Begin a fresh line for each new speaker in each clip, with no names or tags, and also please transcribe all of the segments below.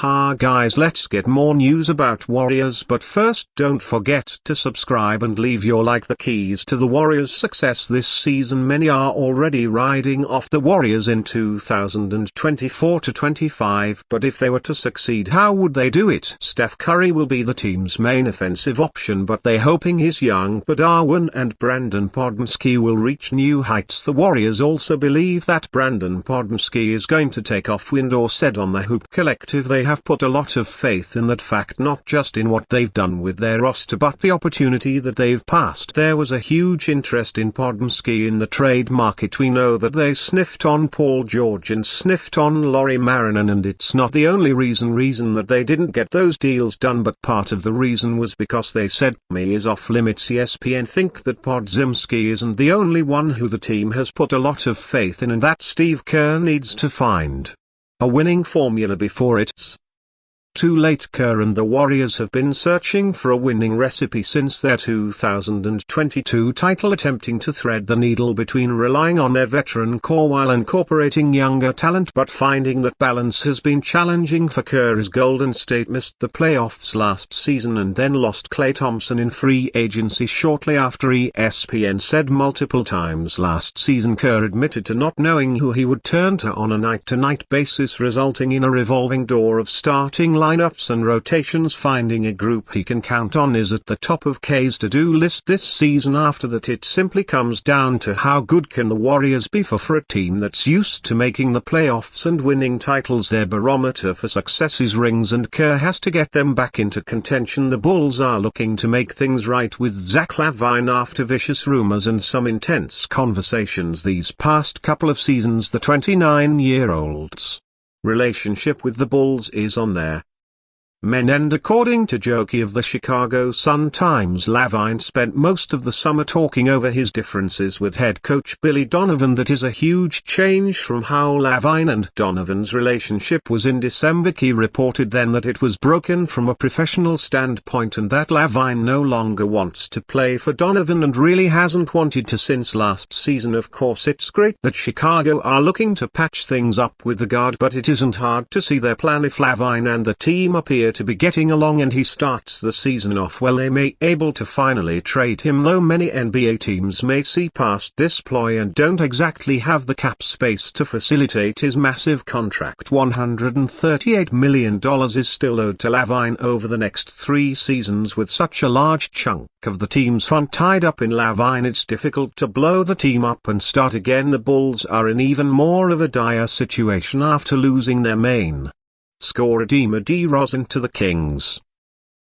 Guys, let's get more news about Warriors, but first don't forget to subscribe and leave your like. The keys to the Warriors' success this season. Many are already riding off the Warriors in 2024-25, but if they were to succeed, how would they do it? Steph Curry will be the team's main offensive option, but they're hoping his young Padawan and Brandon Podmski will reach new heights. The Warriors also believe that Brandon Podmski is going to take off. Windor said on the Hoop Collective they have put a lot of faith in that fact, not just in what they've done with their roster but the opportunity that they've passed. There was a huge interest in Podmski in the trade market. We know that they sniffed on Paul George and sniffed on Lauri Markkanen, and it's not the only reason that they didn't get those deals done, but part of the reason was because they said me is off limits. ESPN think that Podzimski isn't the only one who the team has put a lot of faith in, and that Steve Kerr needs to find a winning formula before it's too late. Kerr and the Warriors have been searching for a winning recipe since their 2022 title, attempting to thread the needle between relying on their veteran core while incorporating younger talent, but finding that balance has been challenging for Kerr as Golden State missed the playoffs last season and then lost Klay Thompson in free agency shortly after. ESPN said multiple times last season Kerr admitted to not knowing who he would turn to on a night-to-night basis, resulting in a revolving door of starting lineups and rotations. Finding a group he can count on is at the top of K's to-do list this season. After that, it simply comes down to how good can the Warriors be for a team that's used to making the playoffs and winning titles. Their barometer for success is rings, and Kerr has to get them back into contention. The Bulls are looking to make things right with Zach LaVine after vicious rumors and some intense conversations these past couple of seasons. The 29-year-old's relationship with the Bulls is on their men, and according to Joki of the Chicago Sun-Times, LaVine spent most of the summer talking over his differences with head coach Billy Donovan. That is a huge change from how LaVine and Donovan's relationship was in December. He reported then that it was broken from a professional standpoint and that LaVine no longer wants to play for Donovan and really hasn't wanted to since last season. Of course, it's great that Chicago are looking to patch things up with the guard, but it isn't hard to see their plan if LaVine and the team appear to be getting along and he starts the season off well. They may able to finally trade him, though many NBA teams may see past this ploy and don't exactly have the cap space to facilitate his massive contract. $138 million is still owed to LaVine over the next 3 seasons. With such a large chunk of the team's fund tied up in LaVine, it's difficult to blow the team up and start again. The Bulls are in even more of a dire situation after losing their main scorer DeMar DeRozan to the Kings.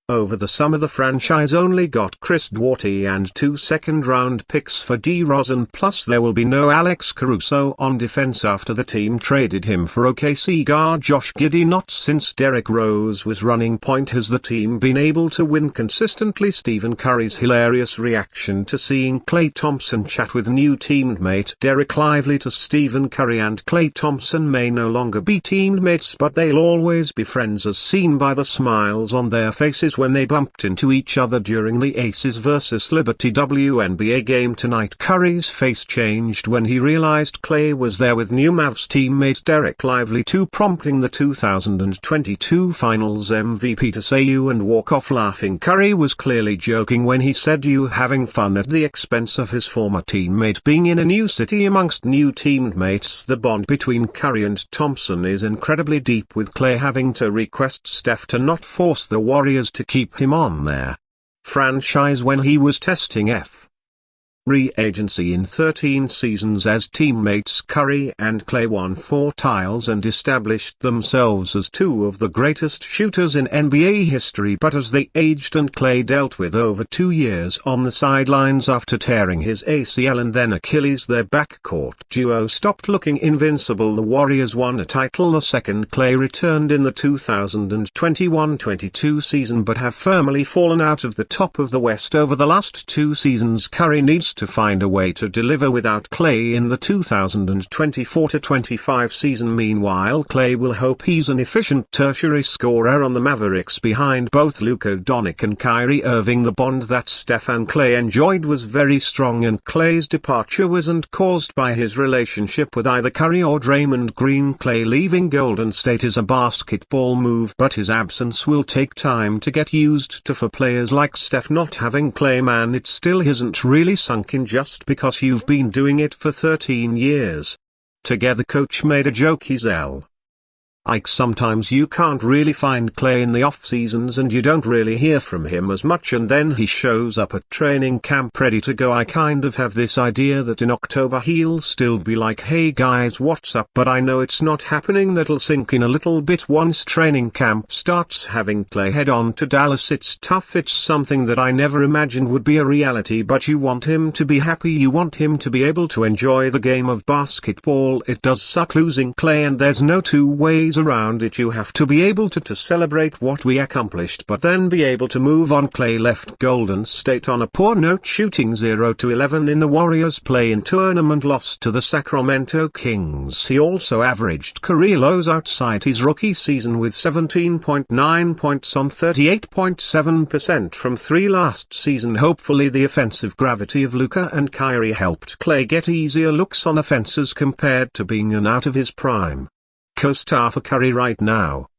Over the summer, the franchise only got Chris Duarte and 2 second-round picks for DeRozan, plus there will be no Alex Caruso on defense after the team traded him for OKC guard Josh Giddey. Not since Derrick Rose was running point has the team been able to win consistently. Stephen Curry's hilarious reaction to seeing Klay Thompson chat with new teammate Derek Lively. To Stephen Curry and Klay Thompson may no longer be teammates, but they'll always be friends, as seen by the smiles on their faces when they bumped into each other during the Aces vs Liberty WNBA game tonight. Curry's face changed when he realized Klay was there with new Mavs teammate Derek Lively too, prompting the 2022 Finals MVP to say "you" and walk off laughing. Curry was clearly joking when he said "you," having fun at the expense of his former teammate. Being in a new city amongst new teammates, the bond between Curry and Thompson is incredibly deep, with Klay having to request Steph to not force the Warriors to keep him on their franchise when he was testing free agency in 13 seasons as teammates. Curry and Klay won 4 titles and established themselves as 2 of the greatest shooters in NBA history, but as they aged and Klay dealt with over 2 years on the sidelines after tearing his ACL and then Achilles, their backcourt duo stopped looking invincible. The Warriors won a title the second Klay returned in the 2021-22 season, but have firmly fallen out of the top of the West over the last 2 seasons. Curry needs to find a way to deliver without Klay in the 2024-25 season. Meanwhile, Klay will hope he's an efficient tertiary scorer on the Mavericks behind both Luka Doncic and Kyrie Irving. The bond that Steph and Klay enjoyed was very strong, and Klay's departure wasn't caused by his relationship with either Curry or Draymond Green. Klay leaving Golden State is a basketball move, but his absence will take time to get used to. For players like Steph, not having Klay, man, it still isn't really sunk in just because you've been doing it for 13 years. Together coach made a joke, he's like sometimes you can't really find Klay in the off-seasons and you don't really hear from him as much, and then he shows up at training camp ready to go. I kind of have this idea that in October he'll still be like, hey guys, what's up, but I know it's not happening. That'll sink in a little bit once training camp starts. Having Klay head on to Dallas, it's tough. It's something that I never imagined would be a reality, but you want him to be happy, you want him to be able to enjoy the game of basketball. It does suck losing Klay, and there's no two ways around it. You have to be able to celebrate what we accomplished, but then be able to move on. Klay left Golden State on a poor note, shooting 0-11 in the Warriors play-in tournament loss to the Sacramento Kings. He also averaged career lows outside his rookie season with 17.9 points on 38.7% from three last season. Hopefully the offensive gravity of Luka and Kyrie helped Klay get easier looks on offenses compared to being out of his prime. Co-star for Curry right now.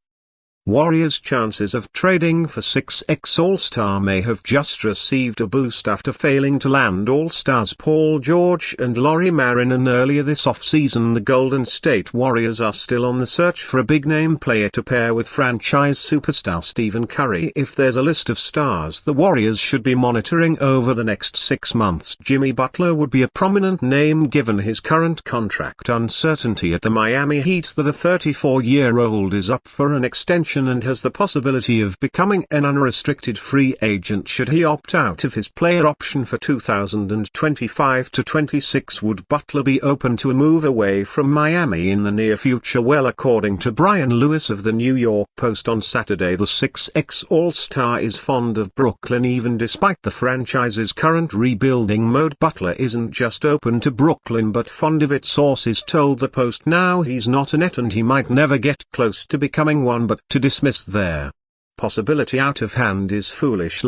Warriors' chances of trading for 6x All-Star may have just received a boost after failing to land All-Stars Paul George and Lauri Markkanen earlier this offseason. The Golden State Warriors are still on the search for a big-name player to pair with franchise superstar Stephen Curry. If there's a list of stars the Warriors should be monitoring over the next 6 months, Jimmy Butler would be a prominent name given his current contract uncertainty at the Miami Heat. The 34-year-old is up for an extension and has the possibility of becoming an unrestricted free agent should he opt out of his player option for 2025-26. Would Butler be open to a move away from Miami in the near future? Well, according to Brian Lewis of the New York Post on Saturday, the 6x All-Star is fond of Brooklyn even despite the franchise's current rebuilding mode. Butler isn't just open to Brooklyn but fond of it, sources told the Post. Now he's not a net and he might never get close to becoming one, but to dismiss their possibility out of hand is foolish.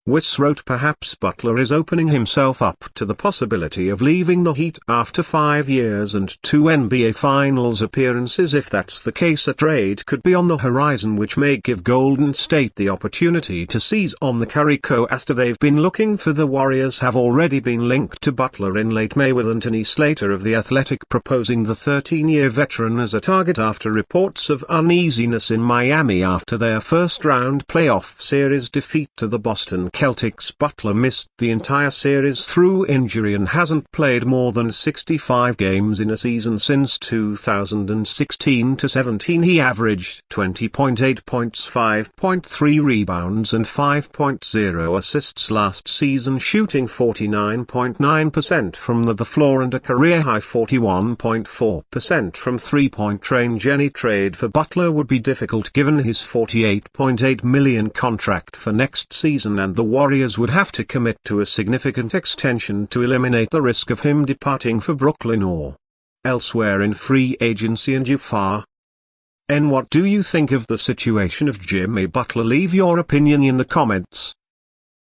Lewis wrote, perhaps Butler is opening himself up to the possibility of leaving the Heat after 5 years and 2 NBA Finals appearances. If that's the case, a trade could be on the horizon which may give Golden State the opportunity to seize on the Curry co-star they've been looking for. The Warriors have already been linked to Butler in late May, with Anthony Slater of The Athletic proposing the 13-year veteran as a target after reports of uneasiness in Miami after their first-round playoff series defeat to the Boston Celtics. Butler missed the entire series through injury and hasn't played more than 65 games in a season since 2016-17. He averaged 20.8 points, 5.3 rebounds and 5.0 assists last season, shooting 49.9% from the floor and a career-high 41.4% from three-point range. Any trade for Butler would be difficult given his $48.8 million contract for next season, and the Warriors would have to commit to a significant extension to eliminate the risk of him departing for Brooklyn or elsewhere in free agency. And what do you think of the situation of Jimmy Butler? Leave your opinion in the comments.